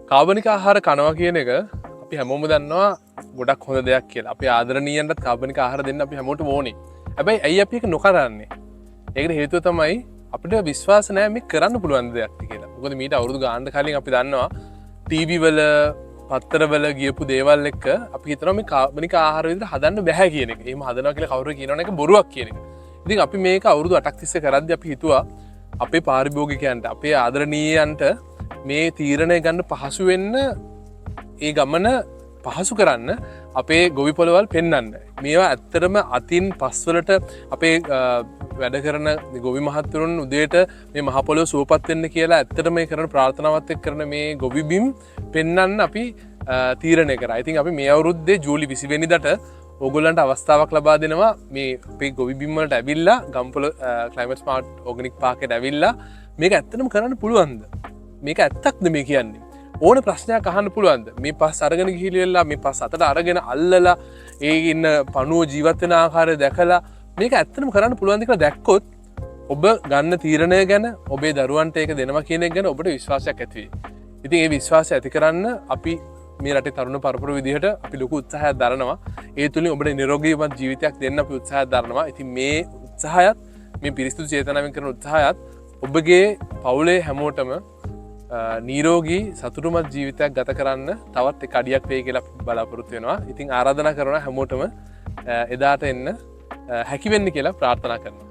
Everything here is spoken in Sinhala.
කාබනික ආහාර කනවා කියන එක අපි හැමෝම දන්නවා ගොඩක් හොඳ දෙයක් කියලා. අපි ආදරණීයන්ටත් කාබනික ආහාර දෙන්න අපි හැමෝටම ඕනේ. හැබැයි ඇයි අපි ඒක නොකරන්නේ? ඒකට හේතුව තමයි අපිට විශ්වාස නැහැ මේ කරන්න පුළුවන් දෙයක් කියලා. මොකද මීට අවුරුදු ගානක් කලින් අපි දන්නවා ටීවී වල පත්තරවල ගියපු දේවල් එක්ක අපි හිතනවා මේ කාබනික ආහාර විදිහට හදන්න බෑ කියන එක. එහෙම හදනවා කියලා කවුරු කියනවනේ ඒක බොරුවක් කියන එක. ඉතින් අපි මේක අවුරුදු 8ක් තිස්සේ කරද්දී අපි හිතුවා අපේ පාරිභෝගිකයන්ට අපේ ආදරණීයයන්ට මේ තීරණය ගන්න පහසු වෙන්න ඒ ගමන පහසු කරන්න අපේ ගොවි පොළවල් පෙන්වන්න. මේවා ඇත්තටම අතින් පස්වලට අපේ වැඩ කරන ගොවි මහත්වරුන් උදේට මේ මහ පොළොව සුවපත් වෙන්න කියලා ඇත්තටම මේ කරන ප්‍රාර්ථනාවත් එක්ක කරන මේ ගොවි බිම් පෙන්වන්න අපි තීරණය කරා. ඉතින් අපි මේ අවුරුද්දේ ජූලි 20 වෙනිදාට ඕගොල්ලන්ට අවස්ථාවක් ලබා දෙනවා මේ අපේ ගොවි බිම් වලට ඇවිල්ලා ගම්පොළ ක්ලයිමේට් ස්මාර්ට් ඕගනික් පාර්කෙට ඇවිල්ලා මේක ඇත්තටම කරන්න පුළුවන්ද? මේක ඇත්තක්ද මේ කියන්නේ? ඕන ප්‍රශ්නයක් අහන්න පුළුවන්ද? මේ පස් අරගෙන ගිහිල්ලා මේ පස් අතට අරගෙන අල්ලලා ඒ ඉන්න පණුව ජීවත් වෙන ආකාරය දැකලා මේක ඇත්තටම කරන්න පුළුවන්ද කියලා දැක්කොත් ඔබ ගන්න තීරණය ගැන ඔබේ දරුවන්ට ඒක දෙනවා කියන එක ගැන ඔබට විශ්වාසයක් ඇති වෙයි. ඉතින් ඒ විශ්වාසය ඇති කරන්න අපි මේ රටේ තරුණ පරපුර විදිහට අපි ලොකු උත්සාහයක් දරනවා. ඒ තුලින් ඔබට නිරෝගීමත් ජීවිතයක් දෙන්න අපි උත්සාහයක් දරනවා. ඉතින් මේ උත්සාහයත් මේ පිරිසිදු චේතනාවෙන් කරන උත්සාහයත් ඔබගේ පවුලේ හැමෝටම නිරෝගී සතුටුමත් ජීවිතයක් ගත කරන්න තවත් එක අඩියක් වෙයි කියලා බලාපොරොත්තු වෙනවා. ඉතින් ආරාධනා කරනවා හැමෝටම එදාට එන්න හැකි වෙන්න කියලා ප්‍රාර්ථනා කරනවා.